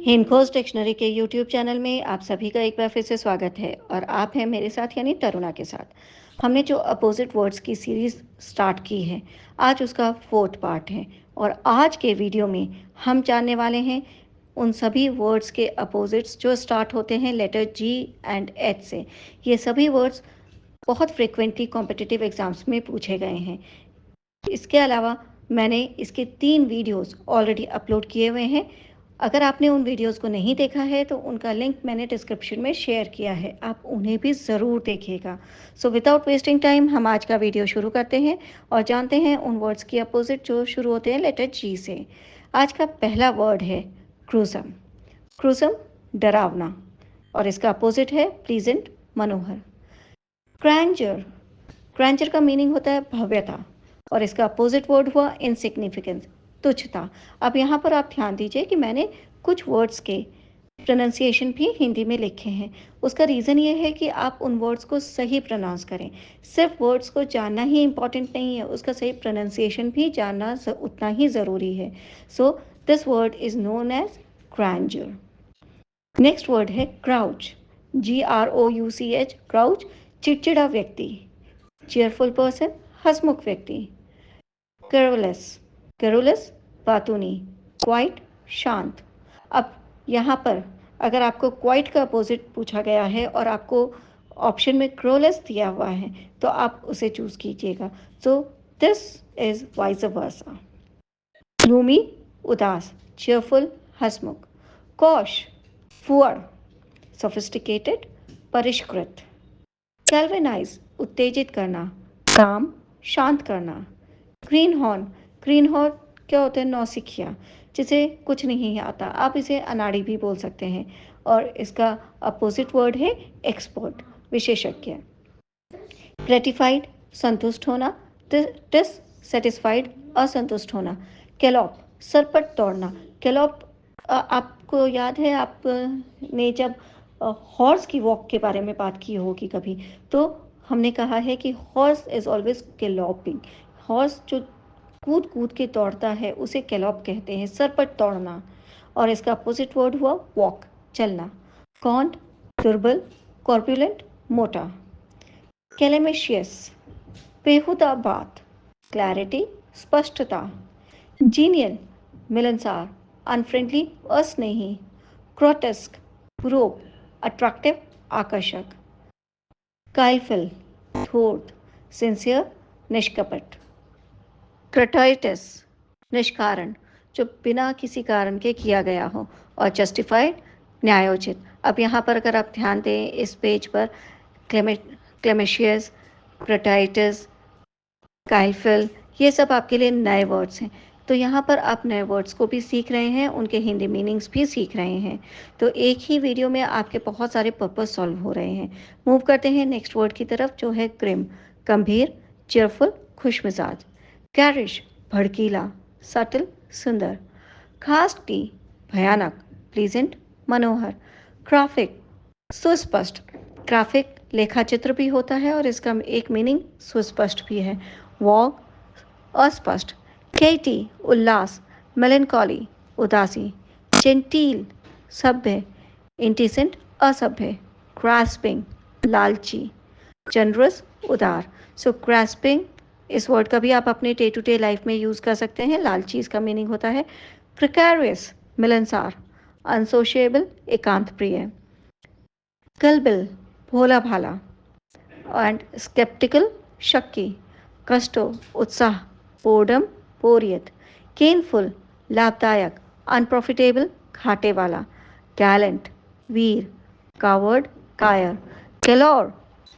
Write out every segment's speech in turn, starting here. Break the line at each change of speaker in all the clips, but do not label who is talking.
हिंदखोज dictionary के YouTube channel में आप सभी का एक बार फिर से स्वागत है और आप हैं मेरे साथ यानी तरुणा के साथ। हमने जो अपोजिट वर्ड्स की सीरीज़ स्टार्ट की है, आज उसका 4th पार्ट है और आज के वीडियो में हम जानने वाले हैं उन सभी वर्ड्स के अपोजिट्स जो स्टार्ट होते हैं लेटर जी एंड एच से। ये सभी वर्ड्स बहुत फ्रिक्वेंटली कॉम्पिटिटिव एग्ज़ाम्स में पूछे गए हैं। इसके अलावा मैंने इसके 3 वीडियोस ऑलरेडी अपलोड किए हुए हैं। अगर आपने उन वीडियोस को नहीं देखा है तो उनका लिंक मैंने डिस्क्रिप्शन में शेयर किया है, आप उन्हें भी ज़रूर देखिएगा। सो विदाउट वेस्टिंग टाइम हम आज का वीडियो शुरू करते हैं और जानते हैं उन वर्ड्स की अपोजिट जो शुरू होते हैं लेटर जी से। आज का पहला वर्ड है क्रूजम। क्रूजम डरावना और इसका अपोजिट है प्लीजेंट मनोहर। ग्रैंडर, ग्रैंडर का मीनिंग होता है भव्यता और इसका अपोजिट वर्ड हुआ इनसिग्निफिकेंस, तुच्छता। अब यहाँ पर आप ध्यान दीजिए कि मैंने कुछ वर्ड्स के प्रोनाउंसिएशन भी हिंदी में लिखे हैं। उसका रीज़न ये है कि आप उन वर्ड्स को सही प्रोनाउंस करें। सिर्फ वर्ड्स को जानना ही इम्पॉर्टेंट नहीं है, उसका सही प्रोनाउंसिएशन भी जानना उतना ही ज़रूरी है। So this word is known as grander. Next word है क्राउच। GROUCH, क्राउच चिड़चिड़ा व्यक्ति, चेयरफुल पर्सन, हंसमुख व्यक्ति। कैरोलस, कैरोलस बातूनी, क्वाइट शांत। अब यहाँ पर अगर आपको क्वाइट का अपोजिट पूछा गया है और आपको ऑप्शन में क्रोलस दिया हुआ है तो आप उसे चूज कीजिएगा। So this is vice versa. Gloomy उदास, चेयरफुल हंसमुख। कॉश फुअर, सोफिस्टिकेटेड परिष्कृत। कैल्विनाइज उत्तेजित करना, काम शांत करना। ग्रीन हॉर्न, ग्रीन हॉर्न क्या होता है? नौसिखिया, जिसे कुछ नहीं आता, आप इसे अनाड़ी भी बोल सकते हैं और इसका अपोजिट वर्ड है एक्सपर्ट, विशेषज्ञ। ग्रेटिफाइड संतुष्ट होना, डिससेटिस्फाइड असंतुष्ट होना। कैलॉप सरपट दौड़ना। कैलॉप आपको याद है, आपने जब हॉर्स की वॉक के बारे में बात की होगी कभी, तो हमने कहा है कि horse is always galloping. Horse जो कूद कूद के दौड़ता है उसे गैलोप कहते हैं, सरपट दौड़ना। और इसका अपोजिट वर्ड हुआ वॉक, चलना। कॉन्ट दुर्बल, कॉर्पुलेंट मोटा। कैलेमेशियस बेहुदा बात, क्लैरिटी स्पष्टता। जीनियल मिलनसार, अनफ्रेंडली अस्नेही। ग्रोटेस्क क्रूर, अट्रैक्टिव आकर्षक। काइलफिल धूर्त, सिंसियर निष्कपट। ग्रेटाइटिस निष्कारण, जो बिना किसी कारण के किया गया हो। और जस्टिफाइड न्यायोचित। अब यहाँ पर अगर आप ध्यान दें इस पेज पर, क्लेमेशियस, ग्रेटाइटिस, काइलफिल, ये सब आपके लिए नए वर्ड्स हैं। तो यहाँ पर आप नए वर्ड्स को भी सीख रहे हैं, उनके हिंदी मीनिंग्स भी सीख रहे हैं। तो एक ही वीडियो में आपके बहुत सारे पर्पस सॉल्व हो रहे हैं। मूव करते हैं नेक्स्ट वर्ड की तरफ जो है ग्रिम, गंभीर, चेयरफुल, खुशमिजाज। गैरिश भड़कीला, सटल सुंदर। खास्टी भयानक, प्लीजेंट मनोहर। ग्राफिक सुस्पष्ट, ग्राफिक लेखाचित्र भी होता है और इसका एक मीनिंग सुस्पष्ट भी है। वॉग अस्पष्ट। केटी उल्लास, मेलेंकॉली उदासी। जेंटील सभ्य, इंटिसेंट असभ्य। ग्रास्पिंग लालची, जनरस उदार। सो ग्रास्पिंग इस वर्ड का भी आप अपने डे टू डे लाइफ में यूज़ कर सकते हैं। लालची इसका मीनिंग होता है। प्रिकैरियस मिलनसार, अनसोशिएबल एकांत प्रिय। गलबिल भोला भाला एंड स्केप्टिकल शक्की। कस्टो उत्साह, बोर्डम बोरियत। गेनफुल लाभदायक, अनप्रॉफिटेबल घाटे वाला। गैलेंट वीर, कावर्ड कायर। गैलोर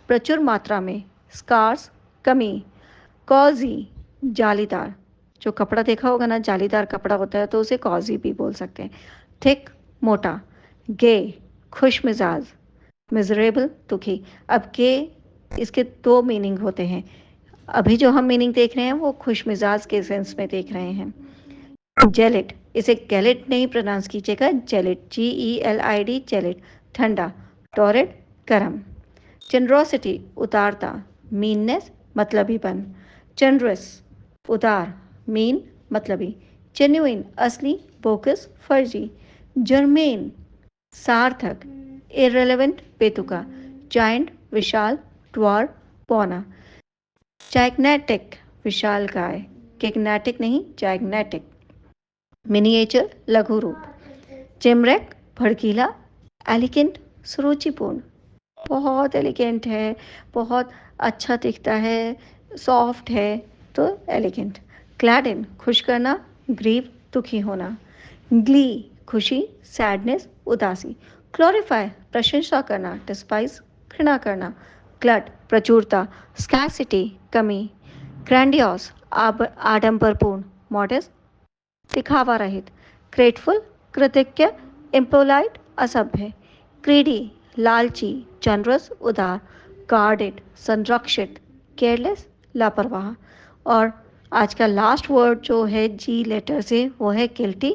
प्रचुर मात्रा में, स्कार्स कमी। कॉजी जालीदार, जो कपड़ा देखा होगा ना, जालीदार कपड़ा होता है तो उसे कॉजी भी बोल सकते हैं। थिक मोटा। गे खुश मिजाज, मिजरेबल दुखी। अब गे इसके 2 मीनिंग होते हैं। अभी जो हम मीनिंग देख रहे हैं वो खुश मिजाज के सेंस में देख रहे हैं। जेलिट, इसे गैलेट नहीं प्रोनाउंस कीजिएगा, जेलिट, GELID जेलिट, ठंडा। टॉरेड गर्म। जनरोसिटी उदारता, मीननेस मतलबीपन। जनरस उदार, मीन मतलबी। जेन्युइन असली, बोगस फर्जी। जर्मेन सार्थक, इररेलेवेंट बेतुका, जायंट विशाल, ड्वार पौना, जाइग्नेटिक विशाल काय, किग्नेटिक नहीं जाइग्नेटिक, मिनिएचर लघु रूप, चिमरेक भड़कीला, एलिगेंट सुरुचिपूर्ण, बहुत एलिगेंट है, बहुत अच्छा दिखता है, सॉफ्ट है तो एलिगेंट। ग्लैडिन खुश करना, ग्रीव दुखी होना, ग्ली खुशी, सैडनेस उदासी, ग्लोरीफाई प्रशंसा करना, डिस्पाइज घृणा करना, ग्लट प्रचुरता, स्कैसिटी कमी, ग्रैंडियोस आडंबरपूर्ण, मॉडेस्ट दिखावा रहित, ग्रेटफुल कृतज्ञ, इम्पोलाइट असभ्य, ग्रीडी लालची, जनरस उदार, गार्डेड संरक्षित, केयरलेस लापरवाह। और आज का लास्ट वर्ड जो है जी लेटर से वो है गिल्टी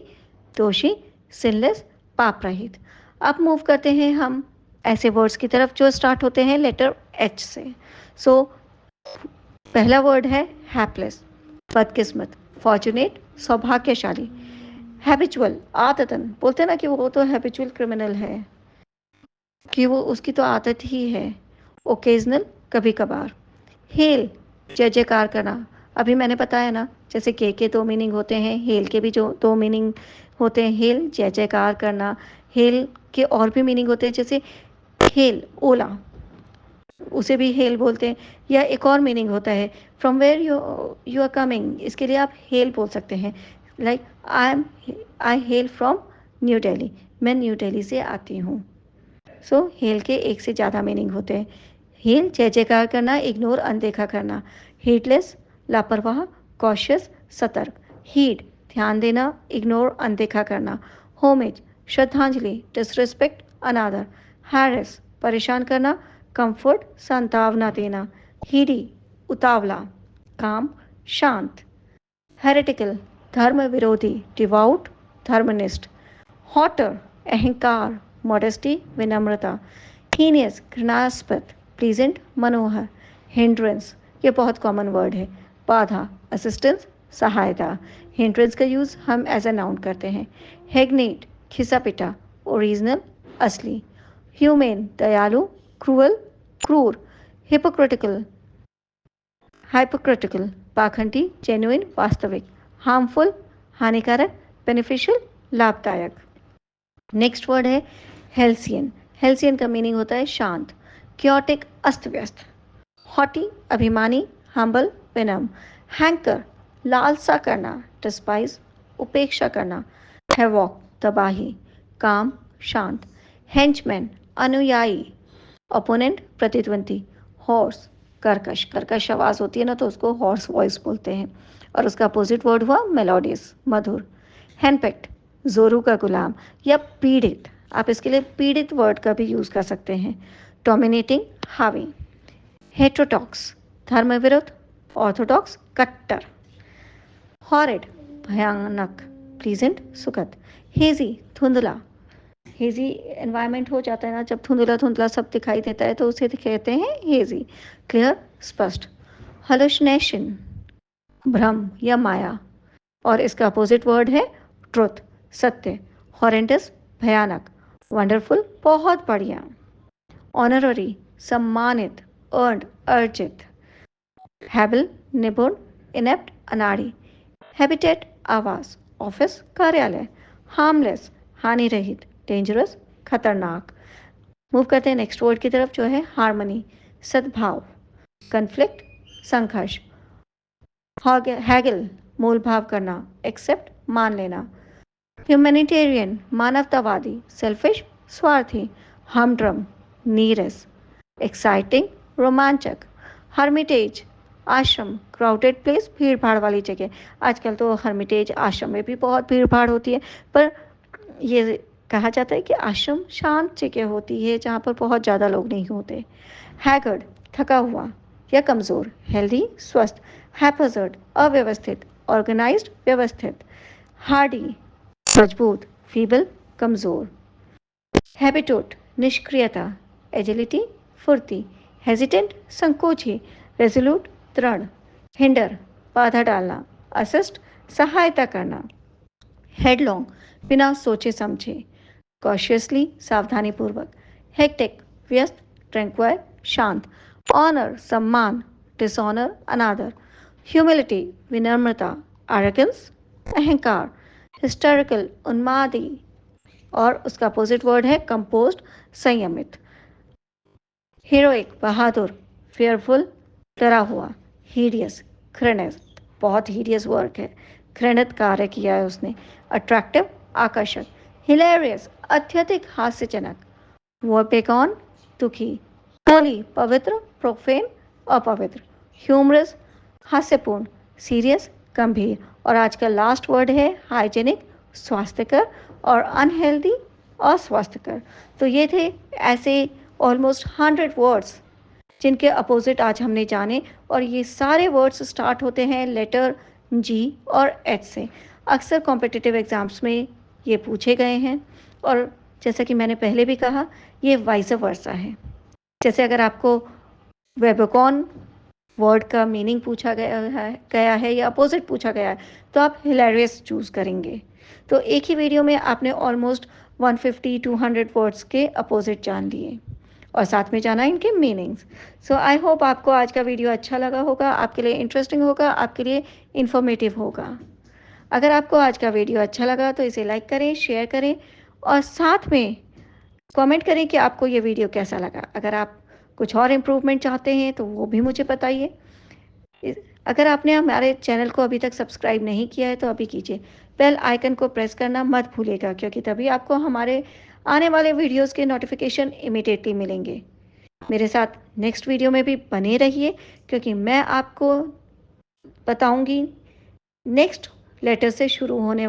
दोषी, सिनलेस पाप रहित। अब मूव करते हैं हम ऐसे वर्ड्स की तरफ जो स्टार्ट होते हैं लेटर एच से। सो पहला वर्ड है हैपलेस, बदकिस्मत, फॉर्चुनेट सौभाग्यशाली, हैबिचुअल आदतन, बोलते ना कि वो तो हैबिचुअल क्रिमिनल है, कि वो उसकी तो आदत ही है, ओकेजनल कभी कभार, हेल जय जयकार करना, अभी मैंने बताया ना जैसे के दो मीनिंग होते हैं, हेल के भी जो दो मीनिंग होते हैं, हेल जय जयकार करना, हेल के और भी मीनिंग होते हैं जैसे हेल ओला, उसे भी हेल बोलते हैं, या एक और मीनिंग होता है from where you are coming, इसके लिए आप हेल बोल सकते हैं, like I hail from New Delhi, मैं न्यू दिल्ली से आती हूँ। सो हेल के एक से ज़्यादा मीनिंग होते हैं। हेल जय जयकार करना, इग्नोर अनदेखा करना, हीडलेस लापरवाह, कॉशियस सतर्क, हीड ध्यान देना, इग्नोर अनदेखा करना, होमेज श्रद्धांजलि, डिसरिस्पेक्ट अनादर, हैरेस परेशान करना, कंफर्ट सांत्वना देना, हीडी उतावला, काम शांत, हेरेटिकल धर्म विरोधी, डिवाउट धर्मनिष्ठ, हॉटर अहंकार, मॉडेस्टी विनम्रता, हीनियस घृणास्पद, प्लीजेंट मनोहर, हिंड्रेंस ये बहुत कॉमन वर्ड है, बाधा असिस्टेंस सहायता, हिंड्रेंस का यूज़ हम एज अ नाउन करते हैं, हेगनेट खिसा पिटा, ओरिजिनल असली, ह्यूमेन दयालु, क्रूअल क्रूर, हिपोक्रिटिकल हाइपोक्रिटिकल पाखंडी, जेन्युइन वास्तविक, हार्मफुल हानिकारक, बेनिफिशियल लाभदायक। नेक्स्ट वर्ड है हेल्सियन, हेल्सियन का मीनिंग होता है शांत, क्योटिक अस्त व्यस्त, हॉटी अभिमानी, हम्बल विनम्र, हैंकर लालसा करना, डिस्पाइज उपेक्षा करना, हैवॉक तबाही, काम शांत, हेंचमैन अनुयायी, ओपोनेंट प्रतिद्वंदी, हॉर्स कर्कश, कर्कश आवाज़ होती है ना तो उसको हॉर्स वॉइस बोलते हैं, और उसका अपोजिट वर्ड हुआ मेलोडियस मधुर, हैंडपेक्ट जोरू का गुलाम या पीड़ित, आप इसके लिए पीड़ित वर्ड का भी यूज़ कर सकते हैं, डोमिनेटिंग हावी, हेट्रोटॉक्स धर्म विरुद्ध, ऑर्थोडॉक्स कट्टर, हॉरिड भयानक, प्लीजेंट सुखद, हेजी धुंधला, हेजी एनवायरनमेंट हो जाता है ना जब धुंधला धुंधला सब दिखाई देता है तो उसे कहते हैं हेजी, क्लियर स्पष्ट, हलुसिनेशन भ्रम या माया, और इसका अपोजिट वर्ड है ट्रुथ सत्य, हॉरेंडस भयानक, वंडरफुल बहुत बढ़िया, ऑनररी सम्मानित, अर्नड अर्जित, हैबल निपुण, इनेप्ट अनाड़ी, हैबिटेट आवास, ऑफिस कार्यालय, हार्मलेस हानि रहित, डेंजरस खतरनाक। मूव करते हैं नेक्स्ट वर्ड की तरफ जो है हार्मनी सद्भाव, कन्फ्लिक्ट संघर्ष, हैगल मोल भाव करना, एक्सेप्ट मान लेना, ह्यूमैनिटेरियन मानवतावादी, सेल्फिश स्वार्थी, हमड्रम नीरस, एक्साइटिंग रोमांचक, हर्मिटेज आश्रम क्राउडेड प्लेस भीड़ भाड़ वाली जगह, आजकल तो हर्मिटेज आश्रम में भी बहुत भीड़ भाड़ होती है, पर ये कहा जाता है कि आश्रम शांत जगह होती है जहाँ पर बहुत ज़्यादा लोग नहीं होते, हैगर्ड थका हुआ या कमज़ोर, हेल्दी स्वस्थ, हैपहज़र्ड अव्यवस्थित, ऑर्गेनाइज्ड व्यवस्थित, हार्डी मजबूत, फीबल कमज़ोर, हैबिटोट निष्क्रियता, एजिलिटी फुर्ती, हेजिटेंट संकोची, रेजोल्यूट दृढ़, हिंडर बाधा डालना, असिस्ट सहायता करना, हेडलॉन्ग बिना सोचे समझे, कॉशियसली सावधानीपूर्वक, हेक्टिक व्यस्त, ट्रैंक्वाइल शांत, ऑनर सम्मान, डिसऑनर अनादर, ह्यूमिलिटी विनम्रता, एरोगेंस अहंकार, हिस्टेरिकल उन्मादी, और उसका अपोजिट वर्ड है कंपोज्ड संयमित, हीरोइक बहादुर, फेयरफुल डरा हुआ, हीडियस घृणित, बहुत हीडियस वर्क है, घृणित कार्य किया है उसने, अट्रैक्टिव आकर्षक, हिलेरियस अत्यधिक हास्यजनक, वर्पेकॉन दुखी, होली पवित्र, प्रोफेन अपवित्र, ह्यूमरस हास्यपूर्ण, सीरियस गंभीर, और आज का लास्ट वर्ड है हाइजेनिक स्वास्थ्यकर, और अनहेल्दी अस्वास्थ्यकर। तो ये थे ऐसे ऑलमोस्ट 100 वर्ड्स जिनके अपोजिट आज हमने जाने, और ये सारे वर्ड्स स्टार्ट होते हैं लेटर जी और एच से। अक्सर कॉम्पिटिटिव एग्ज़ाम्स में ये पूछे गए हैं, और जैसा कि मैंने पहले भी कहा, ये वाइस वर्सा है। जैसे अगर आपको वेबकॉन वर्ड का मीनिंग पूछा गया है या अपोजिट पूछा गया है, तो आप हिलेरियस चूज़ करेंगे। तो एक ही वीडियो में आपने ऑलमोस्ट 150-200 वर्ड्स के अपोजिट जान लिए, और साथ में जाना इनके मीनिंग्स। सो आई होप आपको आज का वीडियो अच्छा लगा होगा, आपके लिए इंटरेस्टिंग होगा, आपके लिए इंफॉर्मेटिव होगा। अगर आपको आज का वीडियो अच्छा लगा तो इसे लाइक करें, शेयर करें, और साथ में कमेंट करें कि आपको ये वीडियो कैसा लगा। अगर आप कुछ और इम्प्रूवमेंट चाहते हैं तो वो भी मुझे बताइए। अगर आपने हमारे चैनल को अभी तक सब्सक्राइब नहीं किया है तो अभी कीजिए। बेल आइकन को प्रेस करना मत भूलिएगा, क्योंकि तभी आपको हमारे आने वाले वीडियोस के नोटिफिकेशन इमीडिएटली मिलेंगे। मेरे साथ नेक्स्ट वीडियो में भी बने रहिए, क्योंकि मैं आपको बताऊंगी नेक्स्ट लेटर से शुरू होने